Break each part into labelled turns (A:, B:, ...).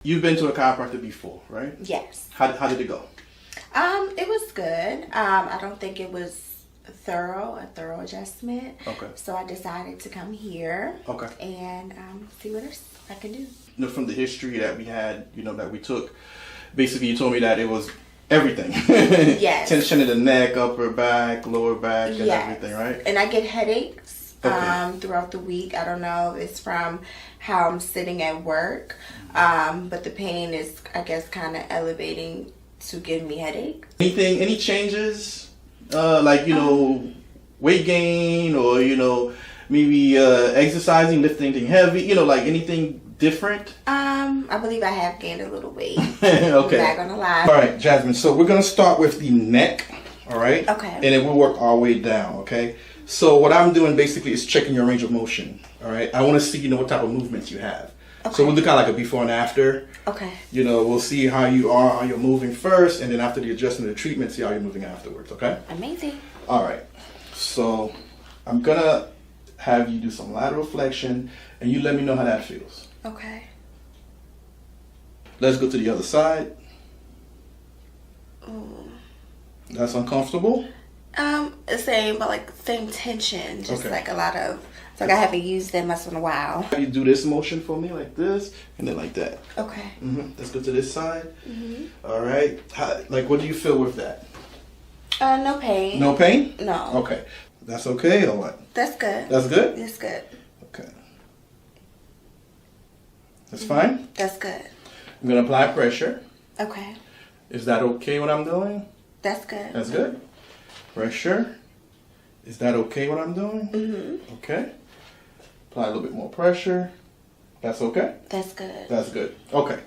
A: You've been to a chiropractor before, right?
B: Yes.
A: How did it go?
B: It was good. I don't think it was a thorough adjustment.
A: Okay.
B: So I decided to come here.
A: Okay.
B: And see what else I can do.
A: From the history that we had, that we took, basically you told me that it was everything.
B: Yes.
A: Tension in the neck, upper back, lower back, and
B: Yes.
A: everything, right?
B: And I get headaches
A: Okay.
B: throughout the week. I don't know if it's from how I'm sitting at work. But the pain is, I guess, kind of elevating to give me headaches.
A: Any changes? Weight gain or, maybe exercising, lifting anything heavy, like anything different?
B: I believe I have gained a little weight.
A: Okay.
B: I'm not gonna lie.
A: All right, Jasmine. So we're going to start with the neck, all right?
B: Okay.
A: And then we'll work our way down, okay? So what I'm doing basically is checking your range of motion, all right? I want to see, what type of movements you have.
B: Okay.
A: So we'll do kind of like a before and after.
B: Okay.
A: We'll see how you're moving first, and then after the adjustment of the treatment, see how you're moving afterwards, okay?
B: Amazing.
A: All right. So I'm going to have you do some lateral flexion, and you let me know how that feels.
B: Okay.
A: Let's go to the other side.
B: Ooh.
A: That's uncomfortable?
B: Same, but like same tension. Just
A: Okay.
B: like a lot of. It's like I haven't used that muscle in a while.
A: You do this motion for me, like this, and then like that.
B: Okay.
A: Let's go to this side.
B: Mhm.
A: All right. What do you feel with that?
B: No pain.
A: No pain?
B: No.
A: Okay. That's okay or what?
B: That's good.
A: That's good?
B: That's good.
A: Okay. That's fine?
B: That's good.
A: I'm going to apply pressure.
B: Okay.
A: Is that okay what I'm doing?
B: That's good.
A: That's good. Pressure. Is that okay what I'm doing?
B: Mhm.
A: Okay. Apply a little bit more pressure. That's okay?
B: That's good.
A: That's good. Okay.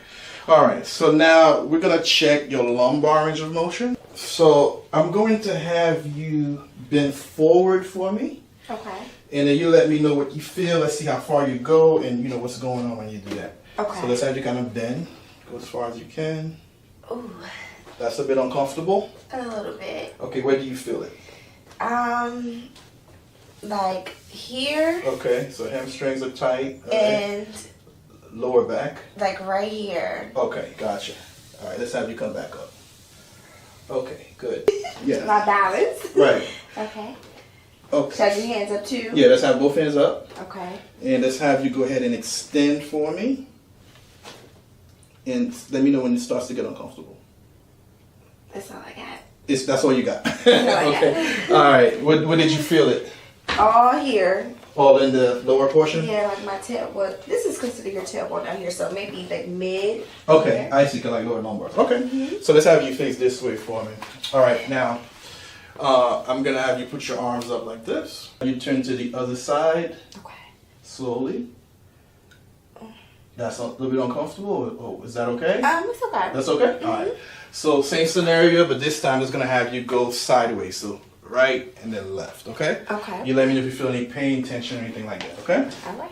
A: All right. So now we're going to check your lumbar range of motion. So I'm going to have you bend forward for me.
B: Okay.
A: And then you let me know what you feel. Let's see how far you go and what's going on when you do that.
B: Okay.
A: So let's have you kind of bend. Go as far as you can.
B: Ooh.
A: That's a bit uncomfortable.
B: A little bit.
A: Okay, where do you feel it?
B: Like here.
A: Okay, so hamstrings are tight. All right.
B: And
A: Lower back.
B: like right here.
A: Okay, gotcha. All right, let's have you come back up. Okay, good. Yeah.
B: My balance.
A: Right.
B: Okay.
A: Okay.
B: Should I do hands up too?
A: Yeah, let's have both hands up.
B: Okay.
A: And let's have you go ahead and extend for me. And let me know when it starts to get uncomfortable.
B: That's all I got.
A: That's all you got.
B: all I
A: Okay. All right. Where did you feel it?
B: All here.
A: All in the lower portion?
B: Yeah, like my tailbone. This is considered your tailbone down here, so maybe like mid.
A: Okay,
B: here.
A: I see. Like lower lumbar. Okay. So let's have you face this way for me. All right. Now, I'm gonna have you put your arms up like this. You turn to the other side
B: Okay.
A: slowly. That's a little bit uncomfortable. Oh, is that okay?
B: It's okay.
A: That's okay? All right. So same scenario, but this time it's going to have you go sideways. So right and then left, okay?
B: Okay.
A: You let me know if you feel any pain, tension, or anything like that, okay?
B: All right.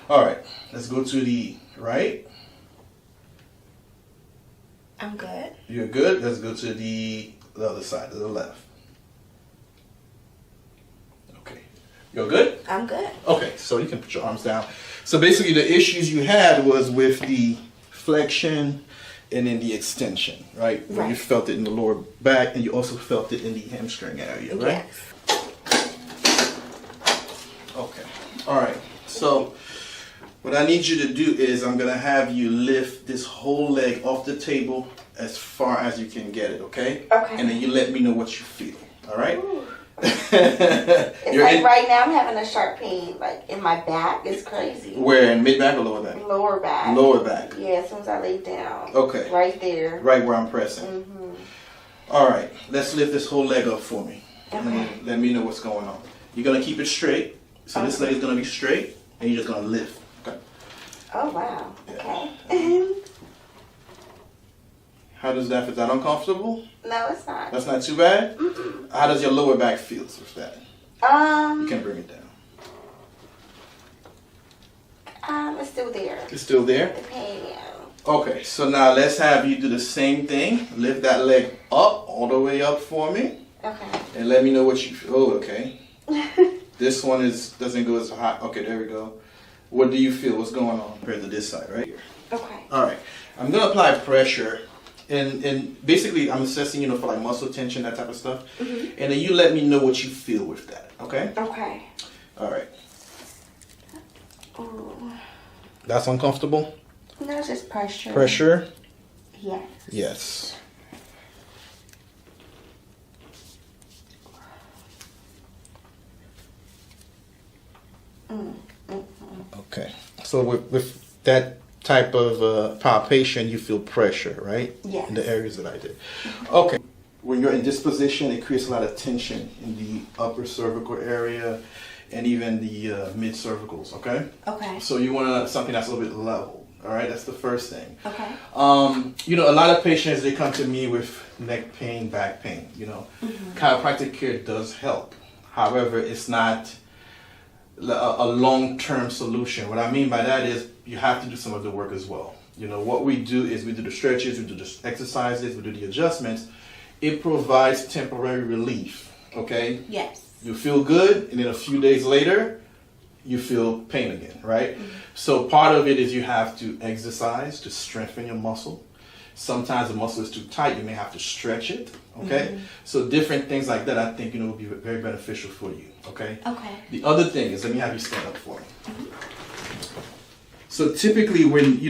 A: All right. Let's go to the right.
B: I'm good.
A: You're good. Let's go to the other side, to the left. Okay. You're good?
B: I'm good.
A: Okay, so you can put your arms down. So basically the issues you had was with the flexion and then the extension, right? Where you
B: Right.
A: felt it in the lower back and you also felt it in the hamstring area, right?
B: Yes.
A: Okay. All right. So what I need you to do is I'm going to have you lift this whole leg off the table as far as you can get it, okay?
B: Okay.
A: And then you let me know what you feel, all right?
B: Ooh.
A: It's
B: It's like right now I'm having a sharp pain, like in my back. It's crazy.
A: Where, in mid-back or lower back?
B: Lower back.
A: Lower back.
B: Yeah, as soon as I lay down.
A: Okay.
B: Right there.
A: Right where I'm pressing.
B: Mm-hmm.
A: All right, let's lift this whole leg up for me.
B: Okay.
A: And then let me know what's going on. You're going to keep it straight. So this leg is going to be straight, and you're just going to lift. Okay.
B: Oh, wow.
A: Yeah.
B: Okay.
A: How does that feel? Is that uncomfortable?
B: No, it's not.
A: That's not too bad?
B: Mm-mm.
A: How does your lower back feel with that? You can bring it down.
B: It's still there.
A: It's still there?
B: The pain, yeah.
A: Okay, so now let's have you do the same thing. Lift that leg up, all the way up for me.
B: Okay.
A: And let me know what you feel. Oh, okay. This one doesn't go as high. Okay, there we go. What do you feel? What's going on compared to this side, right here?
B: Okay.
A: All right. I'm gonna apply pressure, and basically I'm assessing, for like muscle tension, that type of stuff. And then you let me know what you feel with that. Okay.
B: Okay.
A: All right.
B: Ooh.
A: That's uncomfortable?
B: No, it's just pressure.
A: Pressure?
B: Yes.
A: Yes. Okay. So with that type of palpation, you feel pressure, right?
B: Yes.
A: In the areas that I did. Okay. When you're in this position, it creates a lot of tension in the upper cervical area and even the mid-cervicals, okay?
B: Okay.
A: So you want something that's a little bit level, all right? That's the first thing.
B: Okay.
A: A lot of patients, they come to me with neck pain, back pain, Chiropractic care does help. However, it's not a long-term solution. What I mean by that is you have to do some of the work as well. What we do is we do the stretches, we do the exercises, we do the adjustments. It provides temporary relief, okay?
B: Yes.
A: You feel good, and then a few days later, you feel pain again, right? So part of it is you have to exercise to strengthen your muscle. Sometimes the muscle is too tight, you may have to stretch it, okay? So different things like that, I think, would be very beneficial for you, okay?
B: Okay.
A: The other thing is, let me have you stand up for me. So typically when,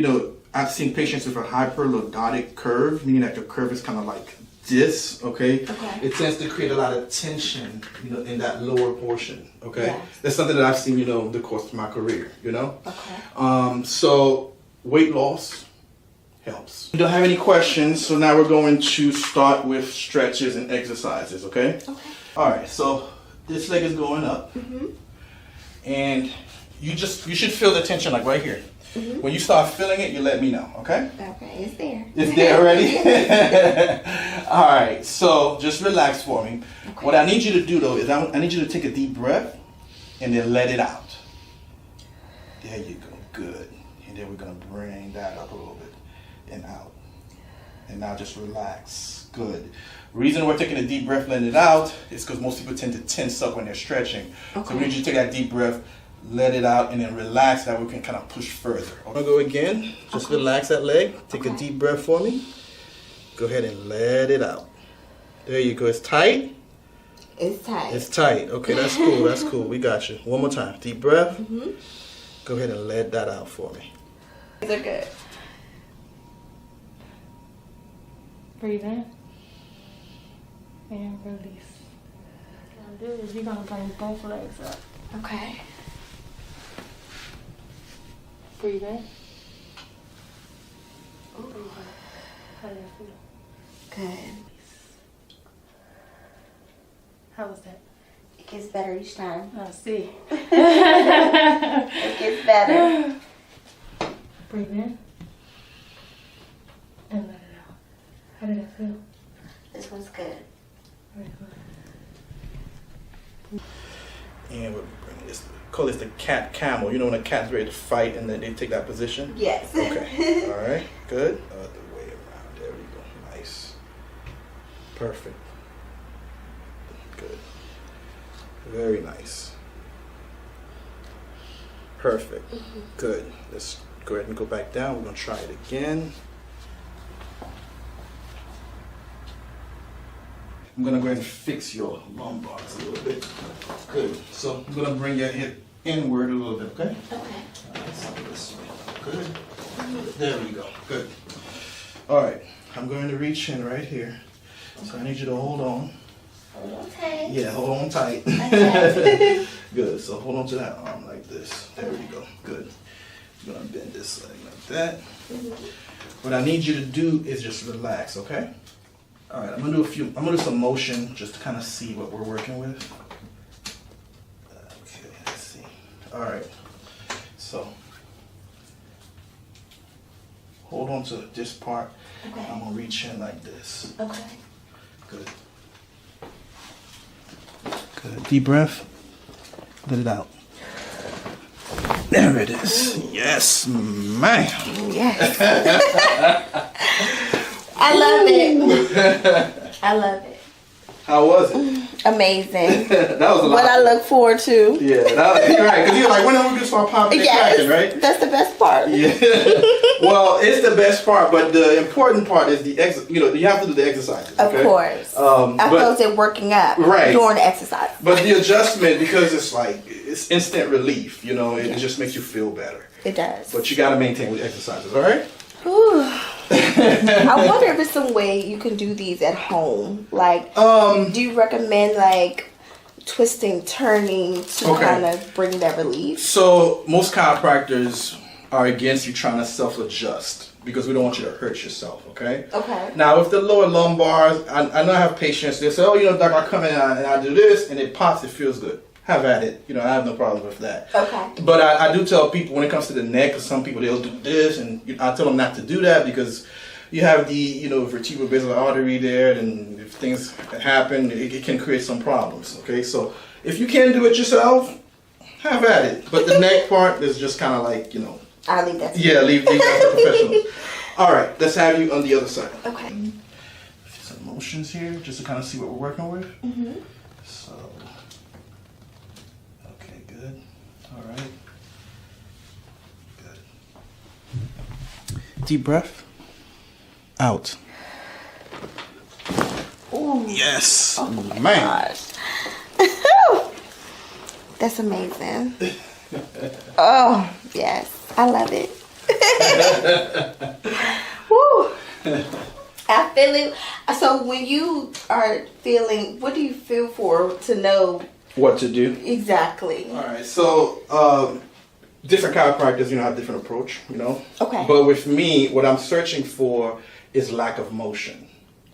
A: I've seen patients with a hyperlordotic curve, meaning that the curve is kind of like this, okay? It tends to create a lot of tension, in that lower portion, okay?
B: Yes.
A: That's something that I've seen, in the course of my career,
B: Okay.
A: So weight loss helps. We don't have any questions, so now we're going to start with stretches and exercises, okay?
B: Okay.
A: All right, so this leg is going up, and you should feel the tension like right here. When you start feeling it, you let me know, okay?
B: Okay, it's there.
A: It's there already? All right, so just relax for me.
B: Okay.
A: What I need you to do, though, is I need you to take a deep breath and then let it out. There you go, good. And then we're going to bring that up a little bit and out. And now just relax, good. Reason we're taking a deep breath, letting it out, is because most people tend to tense up when they're stretching.
B: Okay.
A: So we need you to take that deep breath, let it out, and then relax, that we can kind of push further. I'm gonna go again. Just relax that leg. Take a deep breath for me. Go ahead and let it out. There you go. It's tight?
B: It's tight.
A: It's tight. Okay, that's cool. That's cool. We got you. One more time. Deep breath. Go ahead and let that out for me.
B: These are good.
C: Breathe in and release. Now do is you're gonna bring both legs up.
B: Okay.
C: Breathe in. Breathe in. How does that feel?
B: Good.
C: How was that?
B: It gets better each time.
C: I see.
B: It gets better.
C: Breathe in and let it out. How did that feel?
B: This one's good.
C: Very good.
A: And we'll bring this, call this the cat camel. You know when a cat's ready to fight and then they take that position?
B: Yes.
A: Okay. All right. Good. Other way around. There we go. Nice. Perfect. Good. Very nice. Perfect. Good. Let's go ahead and go back down. We're going to try it again. I'm going to go ahead and fix your lumbars a little bit. Good. So I'm going to bring your hip inward a little bit, okay?
B: Okay.
A: All right, so this way. Good. There we go. Good. All right. I'm going to reach in right here. So I need you to hold on.
B: Hold on tight.
A: Yeah, hold on tight.
B: Okay.
A: Good. So hold on to that arm like this. There we go. Good. I'm going to bend this leg like that. What I need you to do is just relax, okay? All right, I'm gonna do some motion just to kind of see what we're working with. Okay, let's see. All right, so hold on to this part.
B: Okay.
A: I'm gonna reach in like this.
B: Okay.
A: Good. Good. Deep breath. Let it out. There it is. Yes, ma'am.
B: Yes. I love it. I love it.
A: How was it?
B: Amazing.
A: That was a lot.
B: What I look forward to.
A: Yeah, you're right. Because you're like, when are we going to start popping and cracking, right?
B: That's the best part.
A: Yeah. Well, it's the best part, but the important part is you have to do the exercises. Okay?
B: Of course. I felt it working up during the exercise.
A: But the adjustment, because it's instant relief, it just makes you feel better.
B: It does.
A: But you got to maintain with exercises, all right?
B: I wonder if there's some way you can do these at home. Like, do you recommend like twisting, turning to kind of bring that relief? I
A: most chiropractors are against you trying to self-adjust because we don't want you to hurt yourself, okay?
B: Okay.
A: Now, with the lower lumbars, I know I have patients, they say, doc, I come in and I do this, and it pops, it feels good. Have at it. I have no problem with that. Okay. But I do tell people when it comes to the neck, because some people, they'll do this, and I tell them not to do that because you have the, vertebral basilar artery there, and if things happen, it can create some problems, okay? So if you can do it yourself, have at it. But the neck part is just kind of like,
B: I'll leave that to
A: you. Leave that to professionals. All right, let's have you on the other side.
B: Okay.
A: Some motions here, just to kind of see what we're working with. Mm-hmm. So, okay, good. All right. Good. Deep breath. Out.
B: Ooh.
A: Yes.
B: Oh my
A: man.
B: Gosh. That's amazing. Oh, yes. I love it. Woo. I feel it. So when you are feeling, what do you feel for to know
A: what to do?
B: Exactly.
A: All right. So different chiropractors, have different approach,
B: Okay.
A: But with me, what I'm searching for is lack of motion.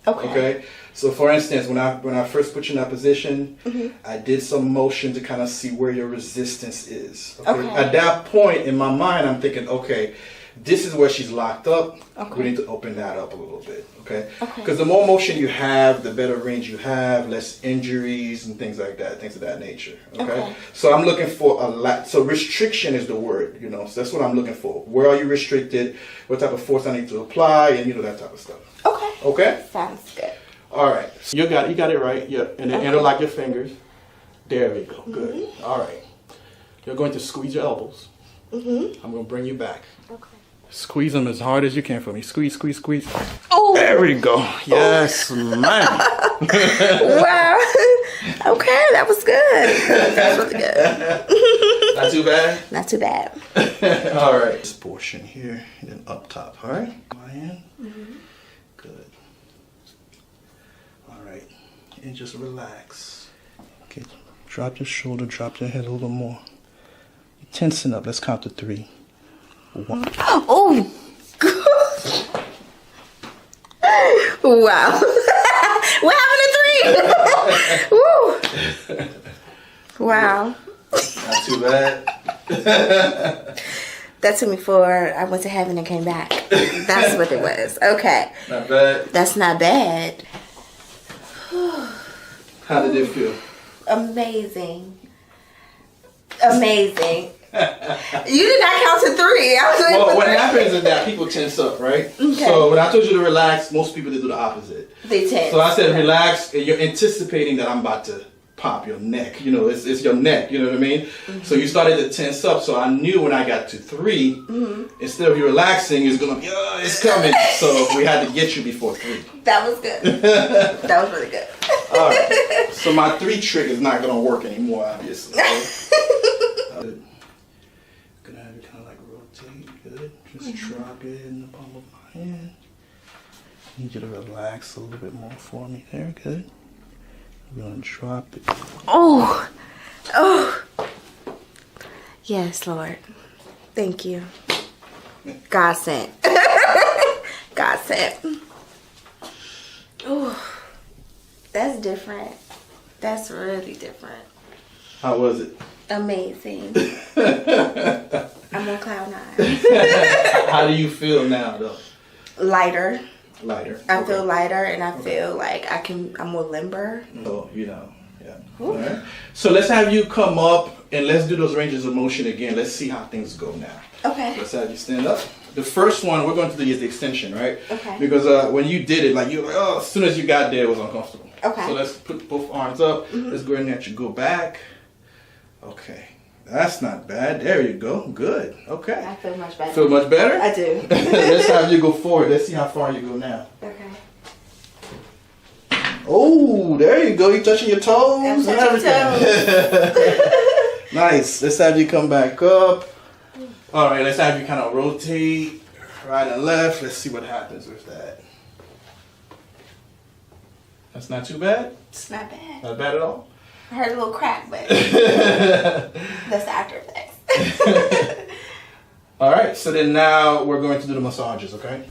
A: Okay. So for instance, when I first put you in that position, I did some motion to kind of see where your resistance is. Okay? At that point in my mind, I'm thinking, okay, this is where she's locked up. We need to open that up a little bit. Okay. Because the more motion you have, the better range you have, less injuries and things like that, things of that nature. Okay. So I'm looking for a lot. So restriction is the word. So that's what I'm looking for. Where are you restricted? What type of force I need to apply, and that type of stuff.
B: Okay.
A: Okay.
B: Sounds good.
A: All right. So you got it right. Yeah. And then interlock your fingers. There we go. Good. All right. You're going to squeeze your elbows. I'm going to bring you back. Okay. Squeeze them as hard as you can for me. Squeeze, squeeze, squeeze. Oh. There we go. Yes, man.
B: Wow. Okay, that was good. That was really good.
A: Not too bad?
B: Not too bad.
A: All right. This portion here and then up top. All right. My hand. Good. All right. And just relax. Okay. Drop your shoulder. Drop your head a little more. You're tensing up. Let's count to 3. 1.
B: Oh. Wow. What happened to 3? Woo. Wow.
A: Not too bad.
B: That took me 4. I went to heaven and came back. That's what it was. Okay.
A: Not bad.
B: That's not bad.
A: How did it feel?
B: Amazing. Amazing. You did not count to 3.
A: Well, what happens is that people tense up, right? Okay. So when I told you to relax, most people they do the opposite.
B: They tense.
A: So I said relax, and you're anticipating that I'm about to pop your neck. It's your neck. You know what I mean? So you started to tense up. So I knew when I got to 3, instead of you relaxing, it's gonna be it's coming. So we had to get you before 3.
B: That was good. That was really good.
A: All right. So my 3 trick is not gonna work anymore, obviously. Okay? Gonna have you kind of like rotate. Good. Just drop it in the palm of my hand. I need you to relax a little bit more for me there. Good. I'm gonna drop it.
B: Oh. Oh. Yes, Lord. Thank you. God sent. God sent. Oh. That's different. That's really different.
A: How was it?
B: Amazing. I'm on cloud 9.
A: How do you feel now, though?
B: Lighter.
A: Lighter.
B: I feel lighter, and I feel like I'm more limber.
A: So, yeah. All right. So let's have you come up and let's do those ranges of motion again. Let's see how things go now.
B: Okay.
A: Let's have you stand up. The first one we're going to do is the extension, right?
B: Okay.
A: Because when you did it, like you were like, oh, as soon as you got there, it was uncomfortable.
B: Okay.
A: So let's put both arms up. Let's go ahead and let you go back. Okay. That's not bad. There you go. Good. Okay.
B: I feel much better.
A: Feel much better?
B: I do.
A: Let's have you go forward. Let's see how far you go now.
B: Okay.
A: Oh, there you go. You touching your toes
B: I'm
A: and
B: touching
A: everything. Nice. Let's have you come back up. All right. Let's have you kind of rotate right and left. Let's see what happens with that. That's not too bad?
B: It's not bad.
A: Not bad at all?
B: I heard a little crack, but that's the after effects.
A: All right, so then now we're going to do the massages, okay?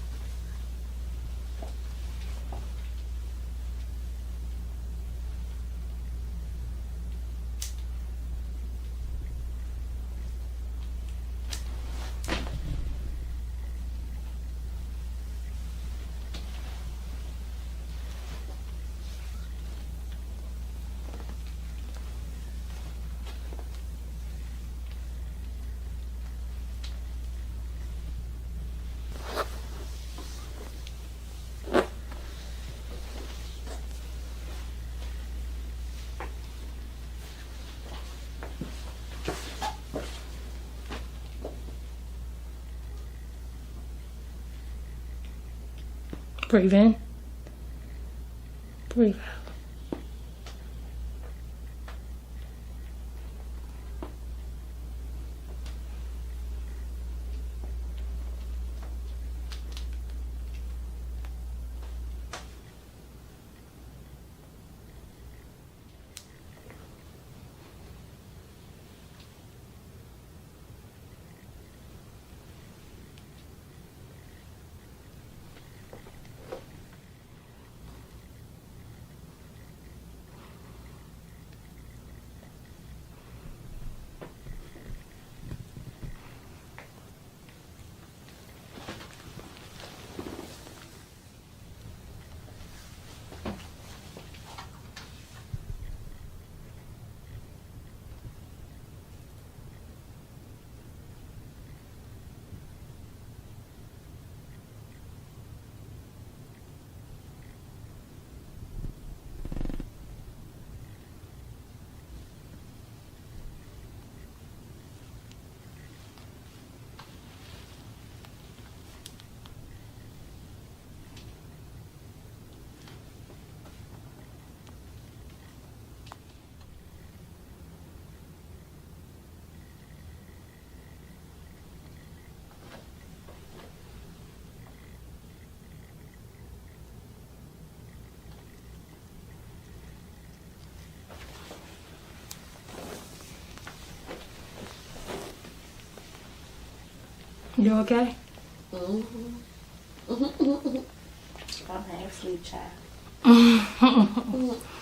C: Breathe in. Breathe out. You okay?
B: I'm half asleep, child.